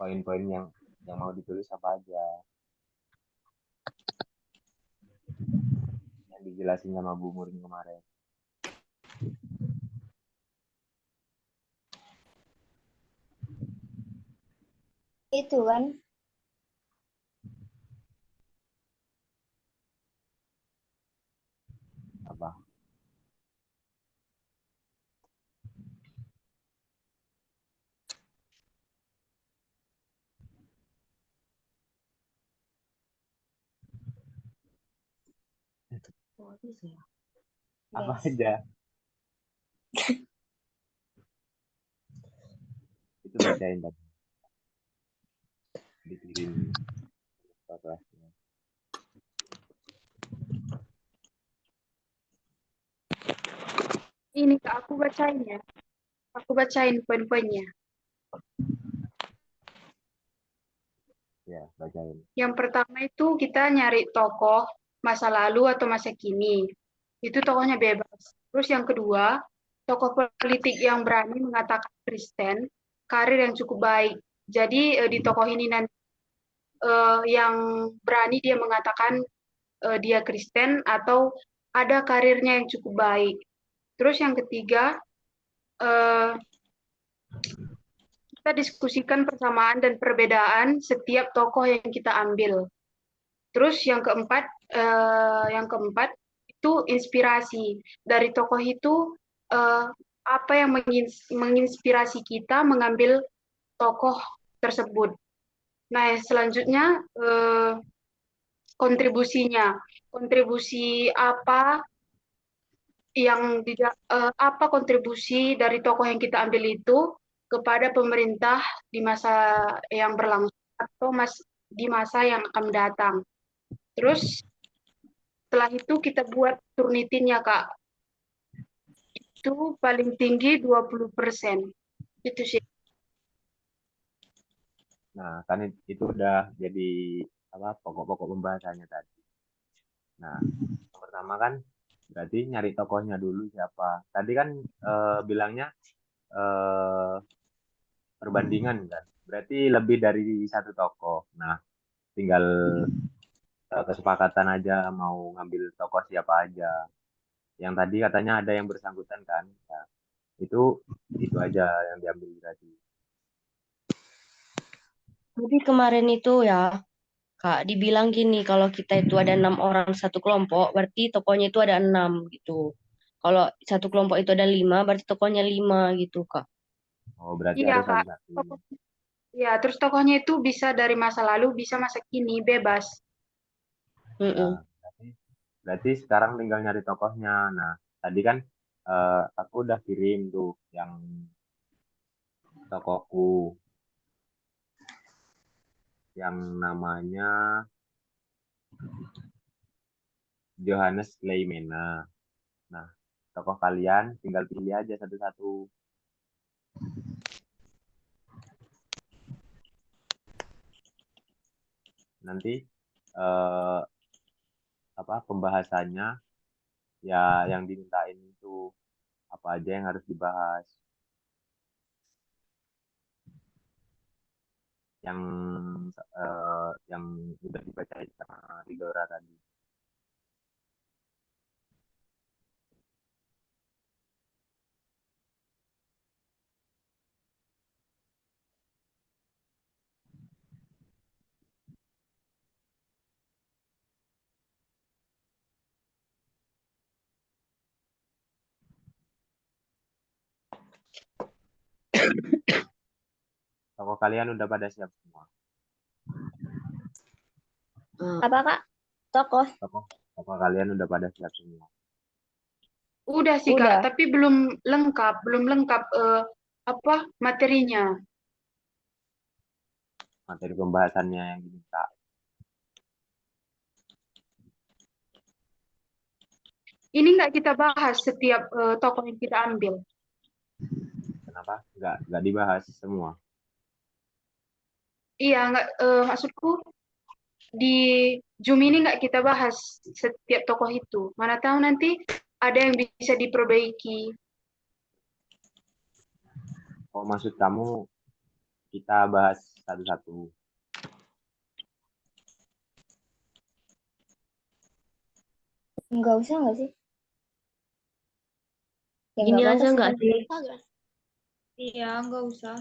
poin-poin yang mau ditulis apa aja, yang dijelasin sama Bu Murin kemarin. Itu kan. Apa? Oh, bisa ya. Apa Yes. aja? Itu bacain tadi, dikirim ke kelasnya. Ini Kak, aku bacain ya. Aku bacain poin-poinnya. Ya, bacain. Yang pertama itu kita nyari tokoh masa lalu atau masa kini. Itu tokohnya bebas. Terus yang kedua, tokoh politik yang berani mengatakan Kristen, karir yang cukup baik. Jadi di tokoh ini nanti yang berani dia mengatakan dia Kristen atau ada karirnya yang cukup baik. Terus yang ketiga, eh, kita diskusikan persamaan dan perbedaan setiap tokoh yang kita ambil. Terus yang keempat itu inspirasi dari tokoh itu apa yang menginspirasi kita mengambil tokoh tersebut. Nah, selanjutnya kontribusinya, kontribusi apa kontribusi dari tokoh yang kita ambil itu kepada pemerintah di masa yang berlangsung atau di masa yang akan datang. Terus setelah itu kita buat Turnitinnya, Kak. Itu paling tinggi 20%. Itu sih. Nah, kan itu udah jadi apa pokok-pokok pembahasannya tadi. Nah, yang pertama kan berarti nyari tokohnya dulu siapa. Tadi kan bilangnya eh, perbandingan kan. Berarti lebih dari satu tokoh. Nah, tinggal kesepakatan aja mau ngambil tokoh siapa aja. Yang tadi katanya ada yang bersangkutan kan. Nah, itu aja yang diambil tadi. Jadi kemarin itu ya, Kak, dibilang gini, kalau kita itu ada 6 orang satu kelompok, berarti tokohnya itu ada 6 gitu. Kalau satu kelompok itu ada 5, berarti tokohnya 5 gitu, Kak. Oh, berarti Iya, harus Kak. satu-satu. Ya, terus tokohnya itu bisa dari masa lalu, bisa masa kini, bebas. Ya, Mm-mm. berarti sekarang tinggal nyari tokohnya. Nah, tadi kan aku udah kirim tuh yang tokohku yang namanya Johannes Leimena. Nah, tokoh kalian tinggal pilih aja satu-satu. Nanti eh, apa pembahasannya ya yang dimintain itu apa aja yang harus dibahas. Yang yang udah dibacain sama Ridora tadi. Tokoh kalian udah pada siap semua. Apa, Kak? Tokoh? Tokoh tokoh kalian udah pada siap semua. Udah sih, Kak, Udah. tapi belum lengkap apa materinya. Materi pembahasannya yang diminta. Ini nggak kita bahas setiap tokoh yang kita ambil. Kenapa? Nggak dibahas semua. Iya, nggak maksudku di Zoom ini nggak kita bahas setiap tokoh itu. Mana tahu nanti ada yang bisa diperbaiki. Oh, maksud kamu kita bahas satu-satu. Enggak usah nggak sih? Ya Gini nggak apa-apa aja sih. nggak sih? Iya, nggak usah.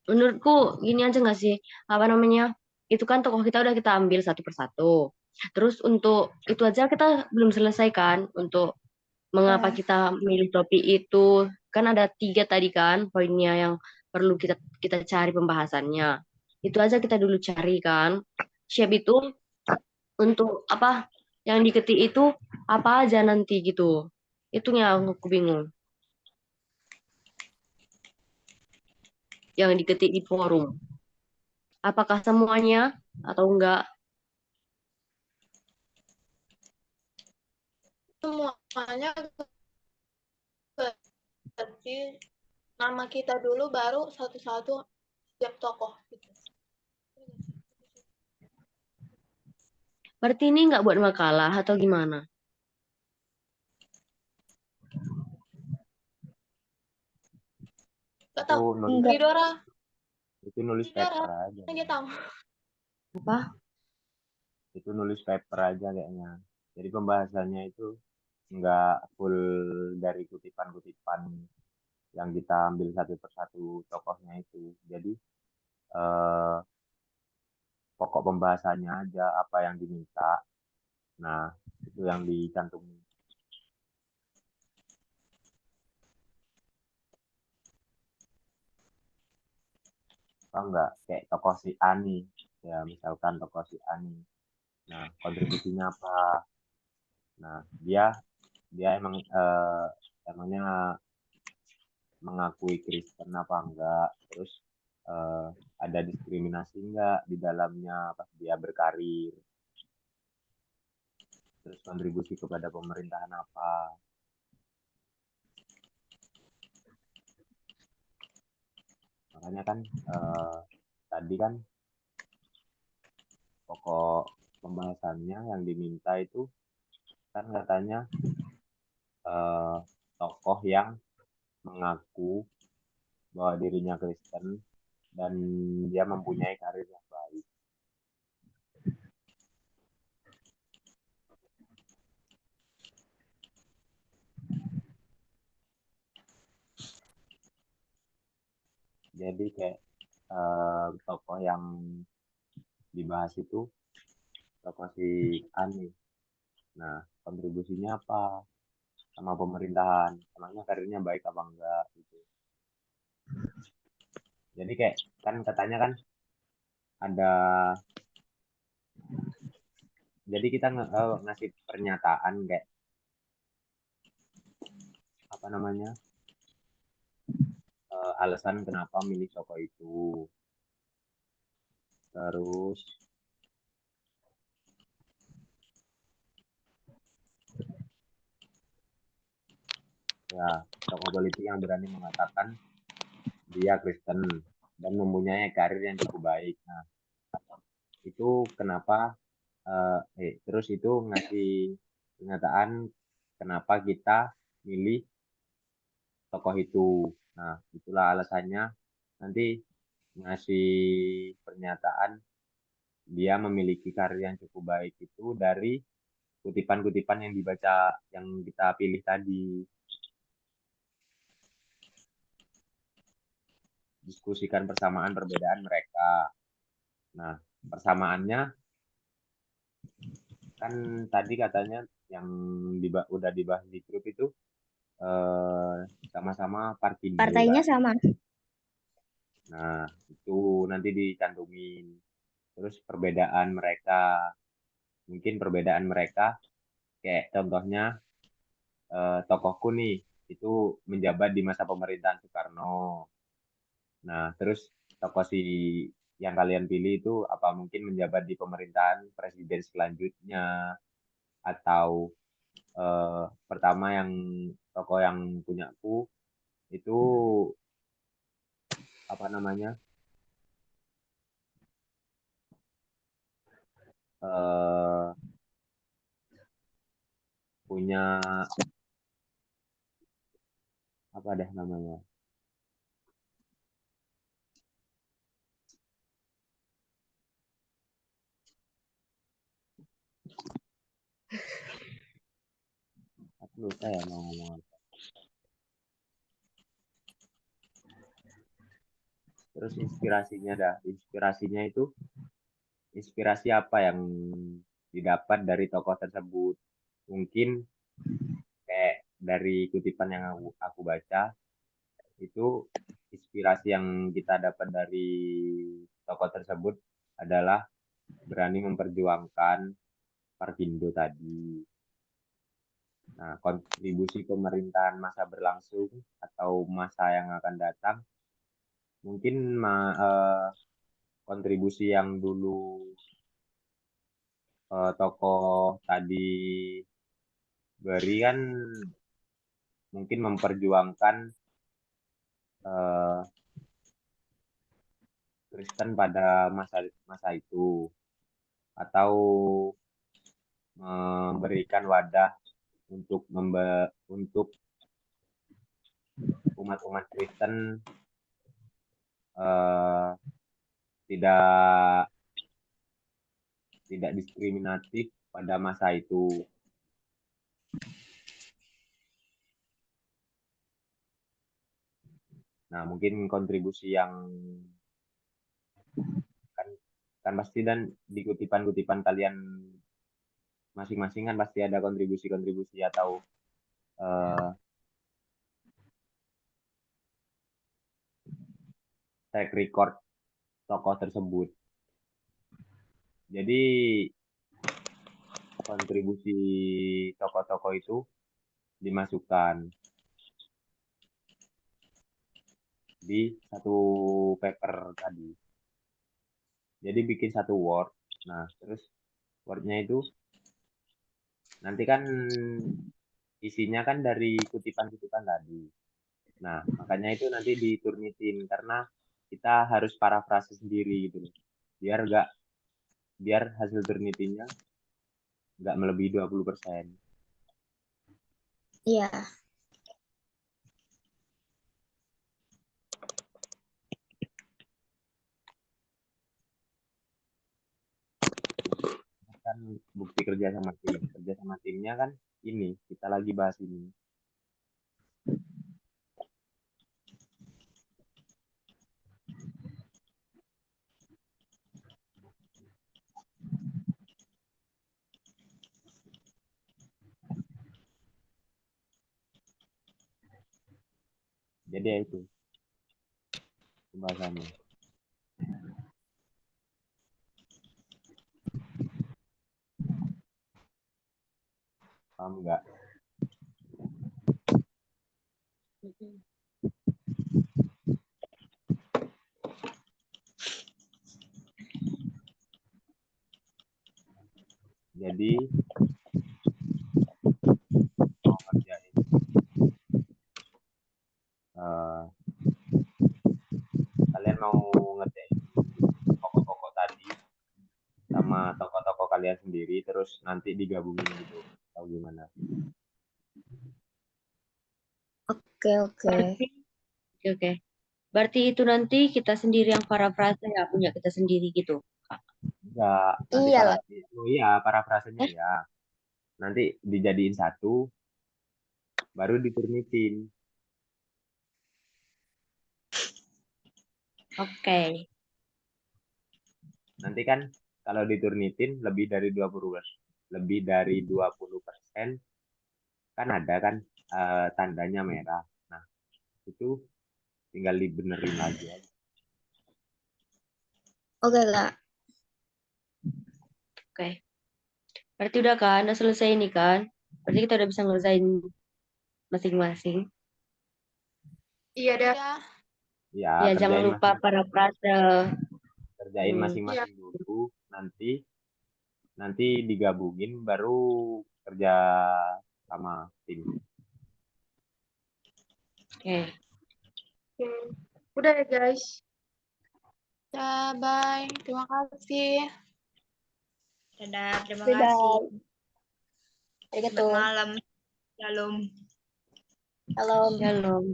Menurutku gini aja nggak sih? Apa namanya? Itu kan tokoh kita udah kita ambil satu persatu. Terus untuk itu aja kita belum selesai kan? Untuk mengapa Ah. kita milih topik itu? Kan ada 3 tadi kan poinnya yang perlu kita kita cari pembahasannya. Itu aja kita dulu cari kan. Siap itu untuk apa yang diketik itu apa aja nanti gitu. Itu yang aku bingung. Yang diketik di forum. Apakah semuanya atau enggak? Semuanya berarti nama kita dulu baru satu-satu setiap tokoh gitu. Berarti ini enggak buat makalah atau gimana? Gak Itu tahu. nulis Ridora, itu nulis paper aja. dia tahu. Apa? Itu nulis paper aja kayaknya. Jadi pembahasannya itu nggak full dari kutipan-kutipan yang kita ambil satu persatu tokohnya itu. Jadi eh, pokok pembahasannya aja apa yang diminta. Nah, itu yang dicantumin. Apa enggak? Kayak tokoh si Ani. Ya, misalkan tokoh si Ani. Nah, kontribusinya apa? Nah, dia dia emangnya mengakui Kristen apa enggak? Terus eh, ada diskriminasi enggak di dalamnya pas dia berkarir? Terus kontribusi kepada pemerintahan apa? Makanya kan tadi kan pokok pembahasannya yang diminta itu kan katanya eh, tokoh yang mengaku bahwa dirinya Kristen dan dia mempunyai karir yang baik. Jadi kayak tokoh yang dibahas itu tokoh si Ani. Nah, kontribusinya apa sama pemerintahan? Emangnya karirnya baik apa enggak gitu. Jadi kayak kan katanya kan ada jadi kita ngasih pernyataan kayak apa namanya alasan kenapa milih tokoh itu. Terus ya tokoh politik yang berani mengatakan dia Kristen dan mempunyai karir yang cukup baik. Nah, itu kenapa terus itu ngasih pernyataan kenapa kita milih tokoh itu. Nah, itulah alasannya nanti ngasih pernyataan dia memiliki karir yang cukup baik itu dari kutipan-kutipan yang dibaca yang kita pilih tadi. Diskusikan persamaan perbedaan mereka. Nah, persamaannya kan tadi katanya yang udah dibahas di grup itu eh, sama-sama Partindo Partainya kan. sama. Nah, itu nanti dicantumin. Terus perbedaan mereka, mungkin perbedaan mereka kayak contohnya tokohku nih itu menjabat di masa pemerintahan Soekarno. Nah, terus tokoh si yang kalian pilih itu apa mungkin menjabat di pemerintahan presiden selanjutnya atau pertama yang tokoh yang punyaku itu apa namanya eh, punya apa deh namanya lupa ya mau ngomong apa. Terus inspirasinya itu inspirasi apa yang didapat dari tokoh tersebut. Mungkin kayak dari kutipan yang aku baca, itu inspirasi yang kita dapat dari tokoh tersebut adalah berani memperjuangkan Parkindo tadi. Nah, kontribusi pemerintahan masa berlangsung atau masa yang akan datang, mungkin kontribusi yang dulu tokoh tadi beri kan mungkin memperjuangkan Kristen pada masa itu, atau memberikan wadah untuk untuk umat-umat Kristen tidak diskriminatif pada masa itu. Nah, mungkin kontribusi yang kan pasti, dan di kutipan-kutipan kalian masing-masing kan pasti ada kontribusi-kontribusi atau track record tokoh tersebut. Jadi kontribusi tokoh-tokoh itu dimasukkan di satu paper tadi. Jadi bikin satu word. Nah, terus wordnya itu nanti kan isinya kan dari kutipan-kutipan tadi. Nah, makanya itu nanti diturnitin karena kita harus parafrase sendiri gitu loh. Biar hasil turnitinya nggak melebihi 20%. Iya. Kan bukti kerja sama timnya kan ini kita lagi bahas ini. Jadi ya itu pembahasannya. Paham nggak? Jadi mau kerjain kalian mau ngerjain pokok-pokok tadi sama tokoh-tokoh kalian sendiri terus nanti digabungin gitu atau gimana? Oke. Oke. Berarti itu nanti kita sendiri yang parafrase ya, punya kita sendiri gitu. Enggak, nanti Iyalah. parafrasenya ya. Nanti dijadiin satu baru diturnitin. Oke. Nanti kan kalau diturnitin lebih dari 20% kan ada kan tandanya merah. Nah, itu tinggal dibenerin lagi aja. Oke, Kak. Oke. Berarti udah kan, udah selesai ini kan? Berarti kita udah bisa ngerjain masing-masing. Iya dah. Udah. Ya, Ya, jangan lupa parafrase. kerjain masing-masing dulu, nanti digabungin baru kerja sama tim. Oke. Oke. Udah ya guys. Udah, bye. Terima kasih. Dadah, terima Dadah. kasih. Arigato. Selamat malam. Shalom. Shalom. Shalom.